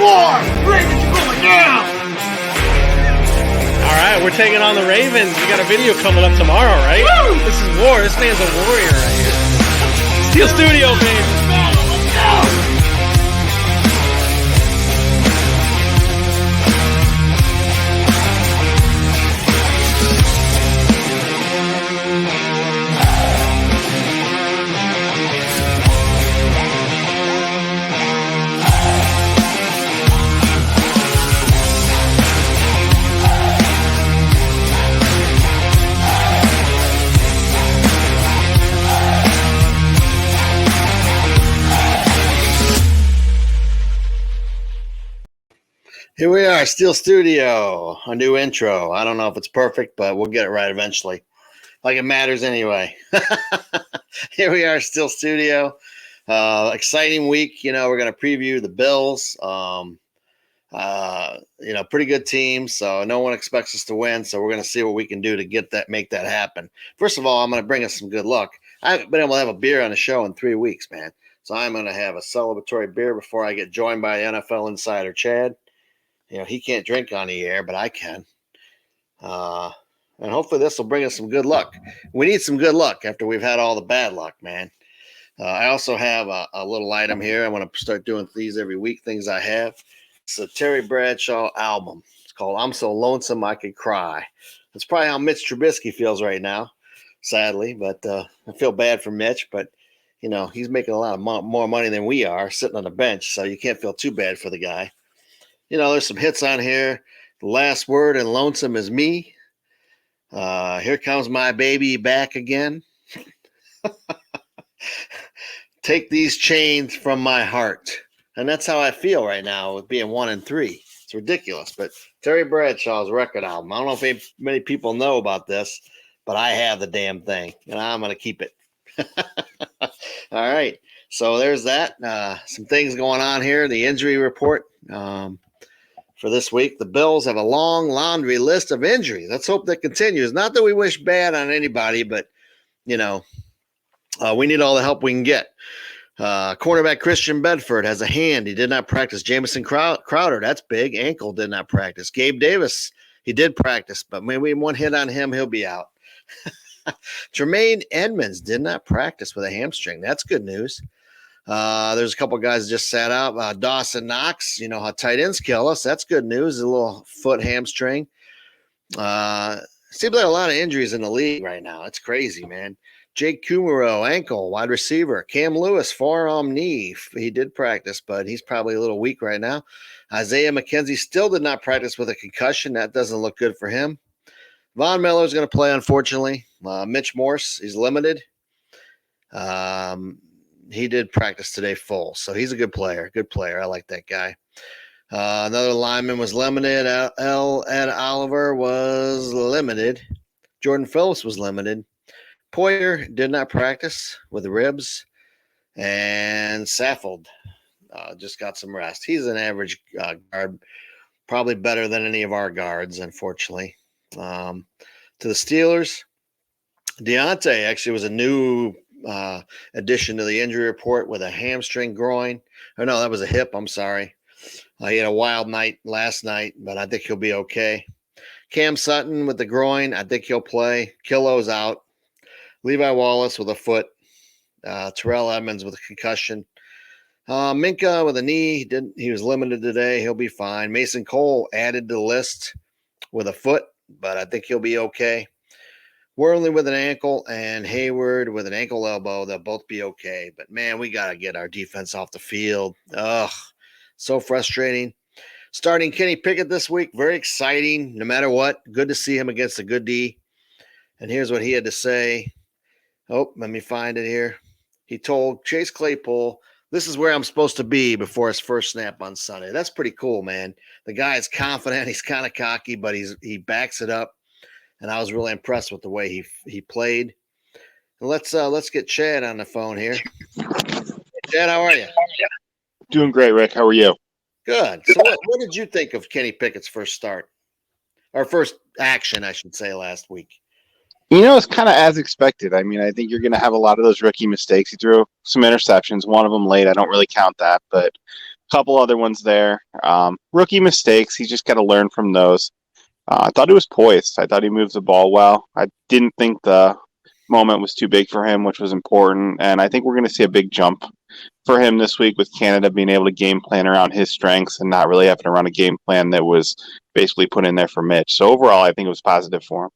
war! Ravens are going down! All right, we're taking on the Ravens. We got a video coming up tomorrow, right? Woo! This is war. This man's a warrior right here. Steel Studio, baby. Let's go! Here we are, Steel Studio, a new intro. I don't know if it's perfect, but we'll get it right eventually. Like it matters anyway. Here we are, Steel Studio. Exciting week. We're going to preview the Bills. Pretty good team, so no one expects us to win, so we're going to see what we can do to make that happen. First of all, I'm going to bring us some good luck. I haven't been able to have a beer on the show in 3 weeks, man. So I'm going to have a celebratory beer before I get joined by NFL insider Chad. He can't drink on the air, but I can. And hopefully this will bring us some good luck. We need some good luck after we've had all the bad luck, man. I also have a little item here. I want to start doing these every week, things I have. It's a Terry Bradshaw album. It's called I'm So Lonesome I Could Cry. That's probably how Mitch Trubisky feels right now, sadly. But I feel bad for Mitch, but, he's making a lot of more money than we are sitting on the bench, so you can't feel too bad for the guy. There's some hits on here. The last word in Lonesome is me. Here comes my baby back again. Take these chains from my heart. And that's how I feel right now with being 1-3. It's ridiculous. But Terry Bradshaw's record album. I don't know if many people know about this, but I have the damn thing. And I'm going to keep it. All right. So there's that. Some things going on here. The injury report. For this week, the Bills have a long laundry list of injuries. Let's hope that continues. Not that we wish bad on anybody, but, we need all the help we can get. Cornerback Christian Bedford has a hand. He did not practice. Jamison Crowder, that's big. Ankle did not practice. Gabe Davis, he did practice, but maybe one hit on him, he'll be out. Tremaine Edmonds did not practice with a hamstring. That's good news. There's a couple guys that just sat out. Dawson Knox, how tight ends kill us. That's good news. A little foot hamstring. Seems like a lot of injuries in the league right now. It's crazy, man. Jake Kumaro, ankle, wide receiver. Cam Lewis, forearm knee. He did practice, but he's probably a little weak right now. Isaiah McKenzie still did not practice with a concussion. That doesn't look good for him. Von Miller's going to play, unfortunately. Mitch Morse, he's limited. He did practice today full, so he's a good player. Good player. I like that guy. Another lineman was limited. Ed Oliver was limited. Jordan Phillips was limited. Poyer did not practice with ribs. And Saffold just got some rest. He's an average guard, probably better than any of our guards, unfortunately. To the Steelers, Deontay actually was a new addition to the injury report with a hamstring groin. Or no, that was a hip. I'm sorry. He had a wild night last night, but I think he'll be okay. Cam Sutton with the groin. I think he'll play. Killo's out. Levi Wallace with a foot. Terrell Edmonds with a concussion. Minka with a knee. He was limited today. He'll be fine. Mason Cole added to the list with a foot, but I think he'll be okay. Worley with an ankle and Hayward with an ankle elbow. They'll both be okay. But, man, we got to get our defense off the field. Ugh, so frustrating. Starting Kenny Pickett this week, very exciting no matter what. Good to see him against a good D. And here's what he had to say. Oh, let me find it here. He told Chase Claypool, this is where I'm supposed to be before his first snap on Sunday. That's pretty cool, man. The guy is confident. He's kind of cocky, but he backs it up. And I was really impressed with the way he played. And let's get Chad on the phone here. Hey, Chad, how are you? Doing great, Rick. How are you? Good. So what did you think of Kenny Pickett's first start? Or first action, I should say, last week? It's kind of as expected. I mean, I think you're going to have a lot of those rookie mistakes. He threw some interceptions, one of them late. I don't really count that, but Couple other ones there. Rookie mistakes. He's just got to learn from those. I thought he was poised. I thought he moved the ball well. I didn't think the moment was too big for him, which was important. And I think we're going to see a big jump for him this week with Canada being able to game plan around his strengths and not really having to run a game plan that was basically put in there for Mitch. So overall, I think it was positive for him.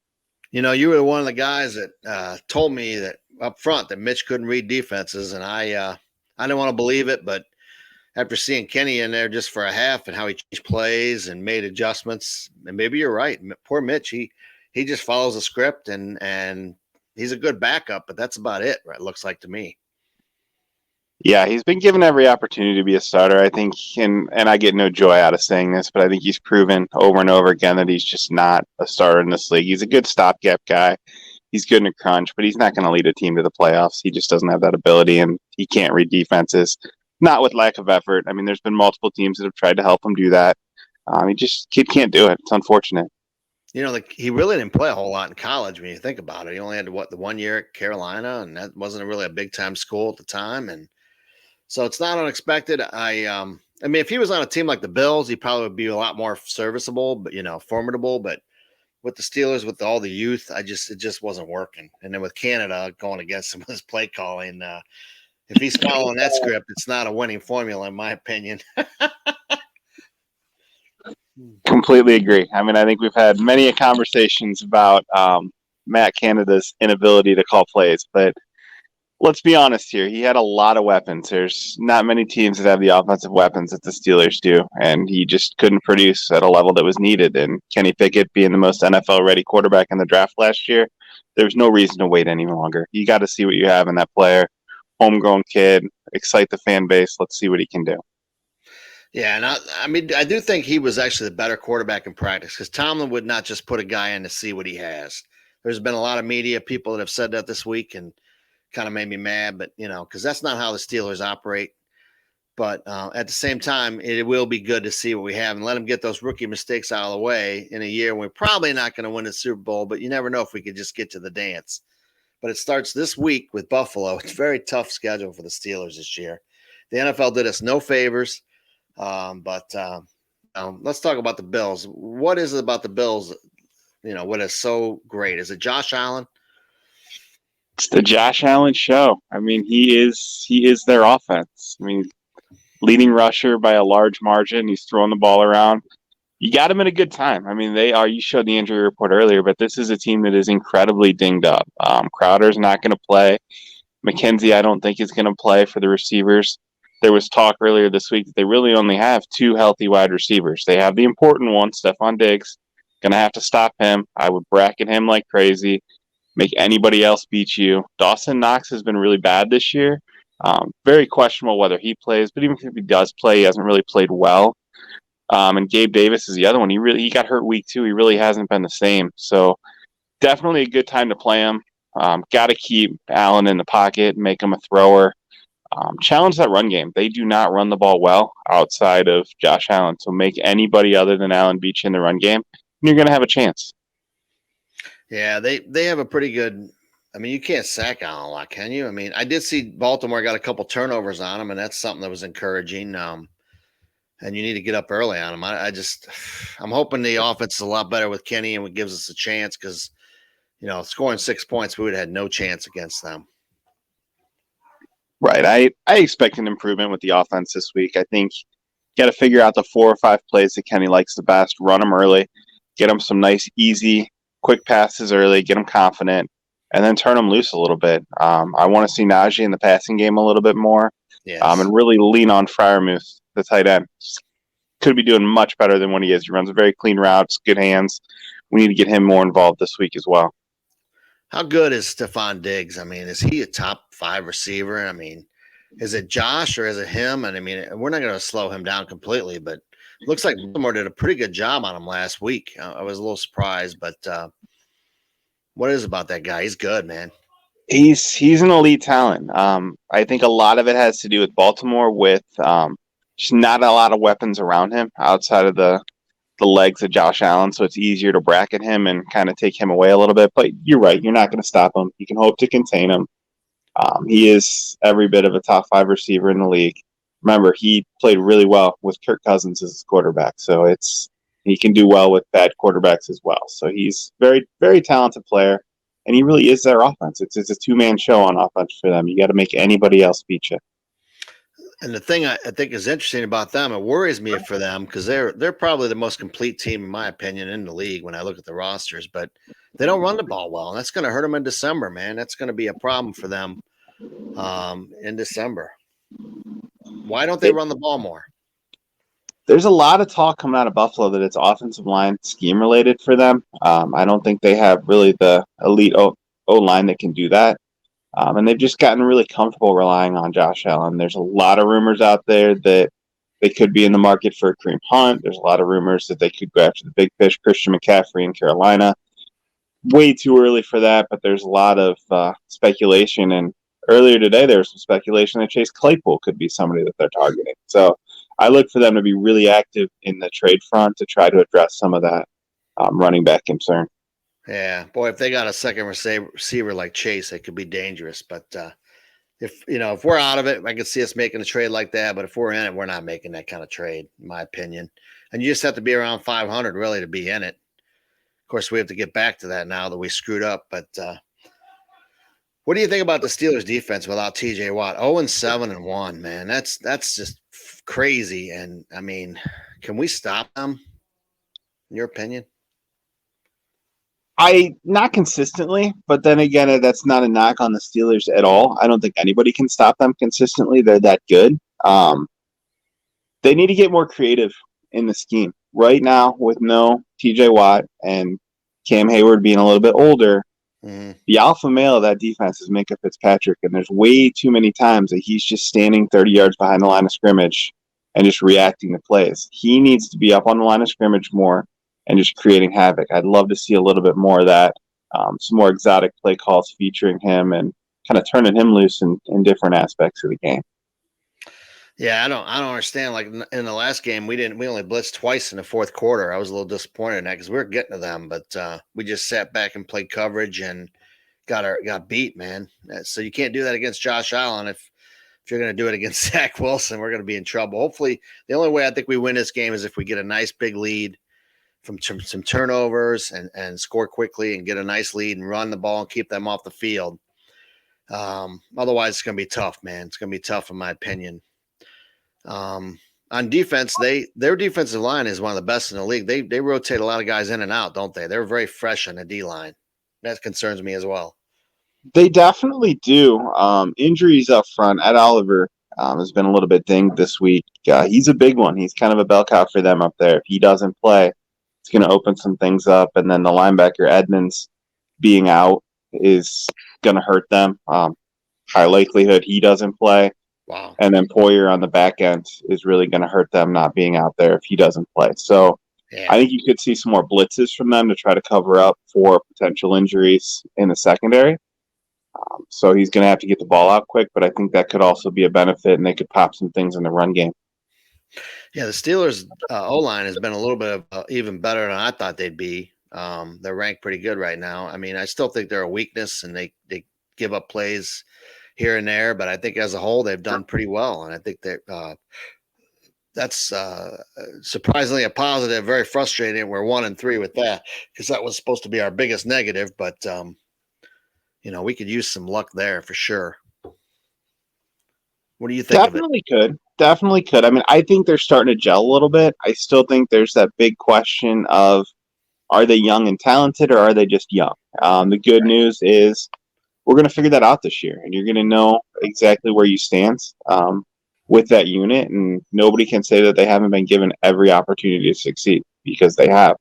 You know, you were one of the guys that told me that up front that Mitch couldn't read defenses, and I didn't want to believe it, but after seeing Kenny in there just for a half and how he changed plays and made adjustments, and maybe you're right. Poor Mitch, he just follows the script and he's a good backup, but that's about it. It looks like to me. Yeah, he's been given every opportunity to be a starter. I think, and I get no joy out of saying this, but I think he's proven over and over again that he's just not a starter in this league. He's a good stopgap guy. He's good in a crunch, but he's not going to lead a team to the playoffs. He just doesn't have that ability, and he can't read defenses. Not with lack of effort. I mean, there's been multiple teams that have tried to help him do that. Kid can't do it. It's unfortunate. You know, he really didn't play a whole lot in college when you think about it. He only had the 1 year at Carolina, and that wasn't really a big time school at the time, and so it's not unexpected. I mean, if he was on a team like the Bills, he probably would be a lot more serviceable, but formidable. But with the Steelers, with all the youth, it just wasn't working. And then with Canada going against him with his play calling, if he's following that script, it's not a winning formula, in my opinion. Completely agree. I mean, I think we've had many conversations about Matt Canada's inability to call plays, but let's be honest here. He had a lot of weapons. There's not many teams that have the offensive weapons that the Steelers do, and he just couldn't produce at a level that was needed. And Kenny Pickett being the most NFL-ready quarterback in the draft last year, there's no reason to wait any longer. You got to see what you have in that player. Homegrown kid, excite the fan base. Let's see what he can do. Yeah, and I mean, I do think he was actually the better quarterback in practice because Tomlin would not just put a guy in to see what he has. There's been a lot of media people that have said that this week, and kind of made me mad, but because that's not how the Steelers operate. But at the same time, it will be good to see what we have and let them get those rookie mistakes out of the way in a year when we're probably not going to win the Super Bowl, but you never know if we could just get to the dance. But it starts this week with Buffalo. It's a very tough schedule for the Steelers this year. The NFL did us no favors, but let's talk about the Bills. What is it about the Bills, what is so great? Is it Josh Allen? It's the Josh Allen show. I mean, he is their offense. I mean, leading rusher by a large margin. He's throwing the ball around. You got him at a good time. I mean, they are. You showed the injury report earlier, but this is a team that is incredibly dinged up. Crowder's not going to play. McKenzie, I don't think, is going to play for the receivers. There was talk earlier this week that they really only have two healthy wide receivers. They have the important one, Stefan Diggs. Going to have to stop him. I would bracket him like crazy. Make anybody else beat you. Dawson Knox has been really bad this year. Very questionable whether he plays, but even if he does play, he hasn't really played well. And Gabe Davis is the other one. He got hurt week 2. He really hasn't been the same. So definitely a good time to play him. Got to keep Allen in the pocket, make him a thrower. Challenge that run game. They do not run the ball well outside of Josh Allen. So make anybody other than Allen beat you in the run game, and you're going to have a chance. Yeah, they have a pretty good – I mean, you can't sack Allen a lot, can you? I mean, I did see Baltimore got a couple turnovers on him, and that's something that was encouraging. And you need to get up early on him. I'm hoping the offense is a lot better with Kenny and it gives us a chance because, scoring 6 points, we would have had no chance against them. Right. I expect an improvement with the offense this week. I think you got to figure out the 4 or 5 plays that Kenny likes the best, run them early, get them some nice, easy, quick passes early, get them confident, and then turn them loose a little bit. I want to see Najee in the passing game a little bit more. Yes. And really lean on Freiermuth, the tight end. Could be doing much better than what he is. He runs very clean routes, good hands. We need to get him more involved this week as well. How good is Stefan Diggs? I mean, is he a top 5 receiver? I mean, is it Josh or is it him? And I mean, we're not going to slow him down completely, but it looks like Baltimore did a pretty good job on him last week. I was a little surprised, but what is it about that guy? He's good, man. He's an elite talent. I think a lot of it has to do with Baltimore with just not a lot of weapons around him outside of the legs of Josh Allen, so it's easier to bracket him and kind of take him away a little bit. But you're right, you're not going to stop him. You can hope to contain him. He is every bit of a top 5 receiver in the league. remember, he played really well with Kirk Cousins as his quarterback. So he can do well with bad quarterbacks as well. So he's very, very talented player, and he really is their offense. It's a two-man show on offense for them. You got to make anybody else beat you. And the thing I think is interesting about them, it worries me for them because they're probably the most complete team, in my opinion, in the league when I look at the rosters. But they don't run the ball well, and that's going to hurt them in December, man. That's going to be a problem for them in December. Why don't they run the ball more? There's a lot of talk coming out of Buffalo that it's offensive line scheme related for them. I don't think they have really the elite O-line that can do that. And they've just gotten really comfortable relying on Josh Allen. There's a lot of rumors out there that they could be in the market for Kareem Hunt. There's a lot of rumors that they could go after the big fish, Christian McCaffrey in Carolina. Way too early for that, but there's a lot of speculation. And earlier today, there was some speculation that Chase Claypool could be somebody that they're targeting. So I look for them to be really active in the trade front to try to address some of that running back concern. Yeah, boy, if they got a second receiver like Chase, it could be dangerous. But if we're out of it, I could see us making a trade like that. But if we're in it, we're not making that kind of trade, in my opinion. And you just have to be around 500 really to be in it. Of course, we have to get back to that now that we screwed up. But what do you think about the Steelers' defense without T.J. Watt? 0-7-1, man. That's just crazy. And I mean, can we stop them? In your opinion? Not consistently, but then again, that's not a knock on the Steelers at all. I don't think anybody can stop them consistently. They're that good. They need to get more creative in the scheme. Right now, with no TJ Watt and Cam Hayward being a little bit older, the alpha male of that defense is Minkah Fitzpatrick, and there's way too many times that he's just standing 30 yards behind the line of scrimmage and just reacting to plays. He needs to be up on the line of scrimmage more and just creating havoc. I'd love to see a little bit more of that, some more exotic play calls featuring him and kind of turning him loose in different aspects of the game. Yeah, I don't understand. Like in the last game, we only blitzed twice in the fourth quarter. I was a little disappointed in that because we were getting to them, but we just sat back and played coverage and got beat, man. So you can't do that against Josh Allen. If you're going to do it against Zach Wilson, we're going to be in trouble. Hopefully, the only way I think we win this game is if we get a nice big lead from some turnovers and score quickly and get a nice lead and run the ball and keep them off the field. Otherwise, it's going to be tough, man. It's going to be tough, in my opinion. On defense, their defensive line is one of the best in the league. They rotate a lot of guys in and out, don't they? They're very fresh on the D line. That concerns me as well. They definitely do. Injuries up front. Ed Oliver has been a little bit dinged this week. He's a big one. He's kind of a bell cow for them up there. If he doesn't play, it's going to open some things up. And then the linebacker Edmonds being out is going to hurt them. High likelihood he doesn't play. Wow. And then Poyer on the back end is really going to hurt them not being out there if he doesn't play. So yeah. I think you could see some more blitzes from them to try to cover up for potential injuries in the secondary. So he's going to have to get the ball out quick, but I think that could also be a benefit, and they could pop some things in the run game. Yeah, the Steelers' O-line has been a little bit even better than I thought they'd be. They're ranked pretty good right now. I mean, I still think they're a weakness, and they give up plays here and there, but I think as a whole, they've done pretty well, and I think that's surprisingly a positive, very frustrating. We're 1-3 with that because that was supposed to be our biggest negative, but we could use some luck there for sure. What do you think? Definitely could. I mean, I think they're starting to gel a little bit. I still think there's that big question of, are they young and talented or are they just young? The good news is we're going to figure that out this year, and you're going to know exactly where you stand with that unit, and nobody can say that they haven't been given every opportunity to succeed because they have.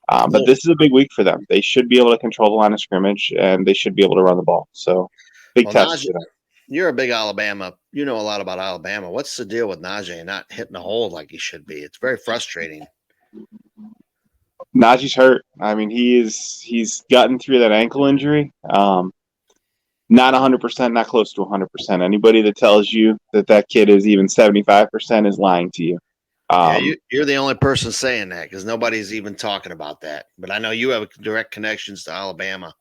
But this is a big week for them. They should be able to control the line of scrimmage, and they should be able to run the ball. So, big test for them. You're a big Alabama. You know a lot about Alabama. What's the deal with Najee not hitting the hole like he should be? It's very frustrating. Najee's hurt. I mean, he's gotten through that ankle injury. Not 100%, not close to 100%. Anybody that tells you that kid is even 75% is lying to you. You're the only person saying that because nobody's even talking about that. But I know you have direct connections to Alabama.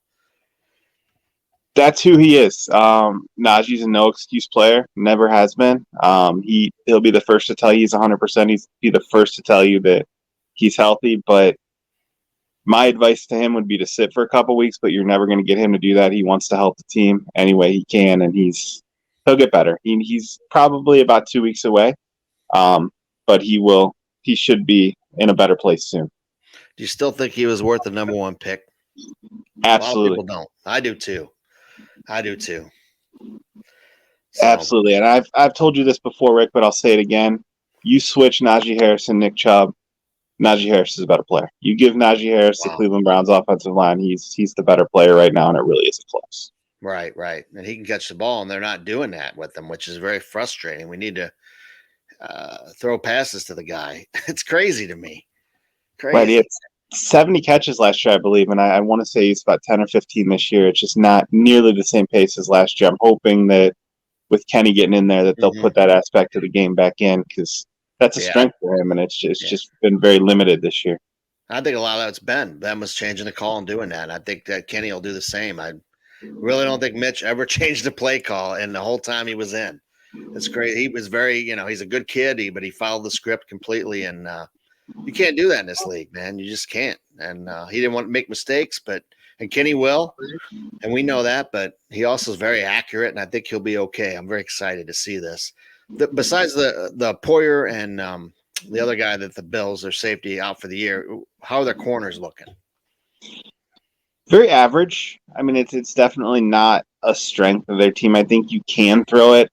That's who he is. Najee's a no excuse player. Never has been. He'll be the first to tell you he's 100%. He's be the first to tell you that he's healthy. But my advice to him would be to sit for a couple weeks. But you're never going to get him to do that. He wants to help the team any way he can, and he'll get better. He's probably about 2 weeks away. But he will. He should be in a better place soon. Do you still think he was worth the number one pick? Absolutely. A lot of people don't. I do too. So, Absolutely. And I've told you this before, Rick, but I'll say it again. You switch Najee Harris and Nick Chubb, Najee Harris is a better player. You give Najee Harris the Cleveland Browns offensive line, he's the better player right now, and it really isn't close. Right. And he can catch the ball, and they're not doing that with him, which is very frustrating. We need to throw passes to the guy. It's crazy to me. Crazy. Right. It's 70 catches last year, I believe, and I want to say he's about 10 or 15 this year. It's just not nearly the same pace as last year. I'm hoping that with Kenny getting in there that they'll put that aspect of the game back in, because that's a strength for him, and it's just been very limited this year. I think a lot of that's Ben was changing the call and doing that. And I think that Kenny will do the same. I really don't think Mitch ever changed the play call in the whole time he was in. It's great. He was very, he's a good kid, but he followed the script completely, and you can't do that in this league, man. You just can't. And he didn't want to make mistakes, and Kenny will, and we know that. But he also is very accurate, and I think he'll be okay. I'm very excited to see this. Besides the Poyer and the other guy that the Bills are safety out for the year, how are their corners looking? Very average. I mean, it's definitely not a strength of their team. I think you can throw it.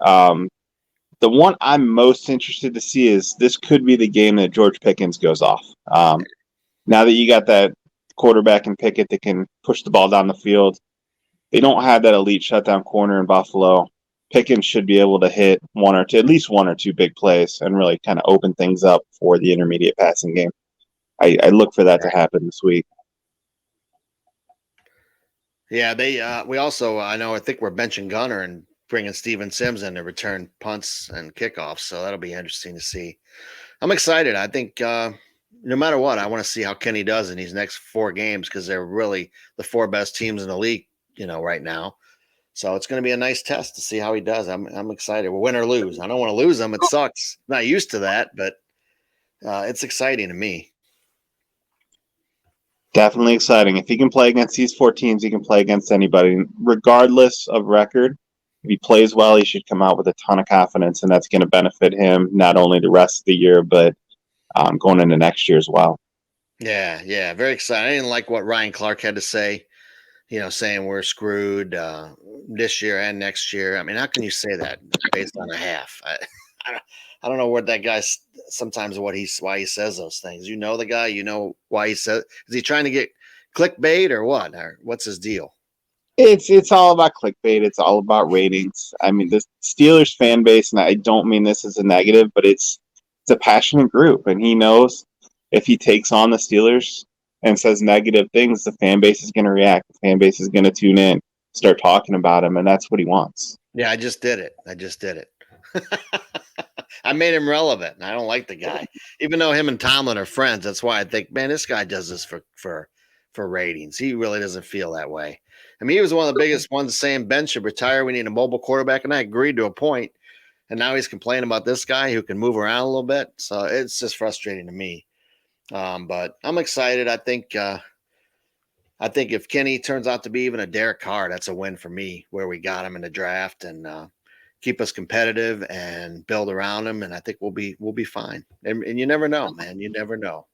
The one I'm most interested to see is this could be the game that George Pickens goes off. Now that you got that quarterback in Pickett that can push the ball down the field, they don't have that elite shutdown corner in Buffalo. Pickens should be able to hit at least one or two big plays and really kind of open things up for the intermediate passing game. I look for that to happen this week. Yeah, I think we're benching Gunner and bringing Steven Sims in to return punts and kickoffs. So that'll be interesting to see. I'm excited. I think no matter what, I want to see how Kenny does in these next 4 games, because they're really the 4 best teams in the league, right now. So it's going to be a nice test to see how he does. I'm excited. We'll win or lose. I don't want to lose him. It sucks. Not used to that, but it's exciting to me. Definitely exciting. If he can play against these 4 teams, he can play against anybody, regardless of record. If he plays well, he should come out with a ton of confidence, and that's going to benefit him not only the rest of the year, but going into next year as well. Yeah, very exciting. I didn't like what Ryan Clark had to say, saying we're screwed this year and next year. I mean, how can you say that based on a half? I don't know what that guy sometimes why he says those things. You know the guy, why he says. Is he trying to get clickbait or what? Or what's his deal? It's all about clickbait. It's all about ratings. I mean, the Steelers fan base, and I don't mean this as a negative, but it's a passionate group, and he knows if he takes on the Steelers and says negative things, the fan base is going to react. The fan base is going to tune in, start talking about him, and that's what he wants. Yeah, I just did it. I made him relevant, and I don't like the guy. Even though him and Tomlin are friends, that's why I think, man, this guy does this for ratings. He really doesn't feel that way. I mean, he was one of the biggest ones saying Ben should retire. We need a mobile quarterback, and I agreed to a point. And now he's complaining about this guy who can move around a little bit. So it's just frustrating to me. But I'm excited. I think if Kenny turns out to be even a Derek Carr, that's a win for me, where we got him in the draft, and keep us competitive and build around him. And I think we'll be fine. And you never know, man. You never know.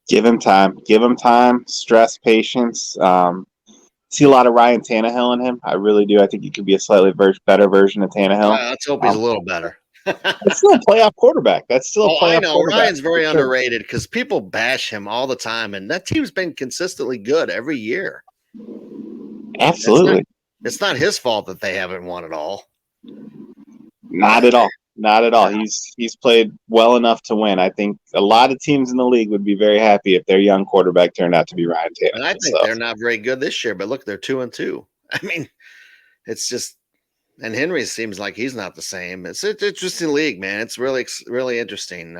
Give him time, stress, patience. See a lot of Ryan Tannehill in him. I really do. I think he could be a slightly better version of Tannehill. Let's hope he's a little better. It's still a playoff quarterback. That's still a playoff I know. quarterback. Ryan's very underrated because people bash him all the time, and that team's been consistently good every year. Absolutely. It's not his fault that they haven't won at all. Not at all. Not at all. He's played well enough to win. I think a lot of teams in the league would be very happy if their young quarterback turned out to be Ryan Tannehill. And I think they're not very good this year, but look, they're 2-2. I mean, it's just, and Henry seems like he's not the same. It's an interesting league, man. It's really, really interesting.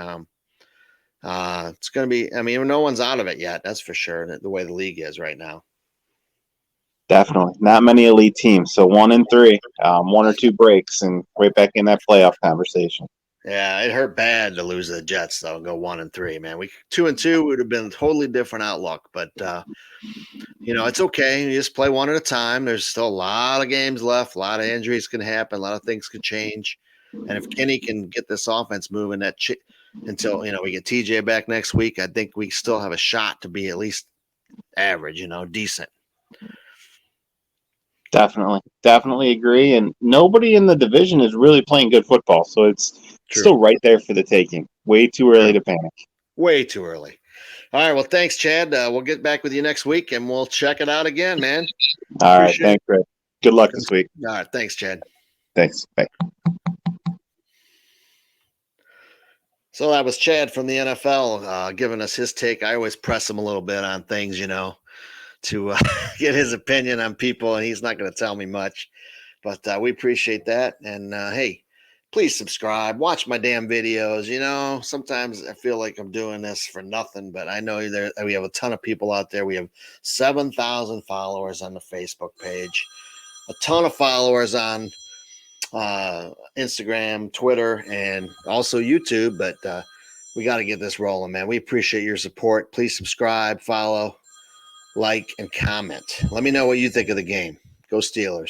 It's going to be, I mean, no one's out of it yet. That's for sure. The way the league is right now. Definitely. Not many elite teams. So 1-3, one or two breaks, and right back in that playoff conversation. Yeah, it hurt bad to lose to the Jets, though, and go 1-3, man. 2-2 would have been a totally different outlook, but it's okay. You just play one at a time. There's still a lot of games left. A lot of injuries can happen. A lot of things could change. And if Kenny can get this offense moving until we get TJ back next week, I think we still have a shot to be at least average, decent. Definitely agree. And nobody in the division is really playing good football, so it's True. still right there for the taking. Way too early to panic. Way too early. All right. Well, thanks, Chad. We'll get back with you next week, and we'll check it out again, man. All right. Thanks, Rick. Good luck this week. All right. Thanks, Chad. Thanks. Bye. So that was Chad from the NFL giving us his take. I always press him a little bit on things, to get his opinion on people, and he's not going to tell me much. But we appreciate that. And, hey, please subscribe. Watch my damn videos. Sometimes I feel like I'm doing this for nothing, but I know we have a ton of people out there. We have 7,000 followers on the Facebook page, a ton of followers on Instagram, Twitter, and also YouTube. But we got to get this rolling, man. We appreciate your support. Please subscribe, follow, like, and comment. Let me know what you think of the game. Go Steelers.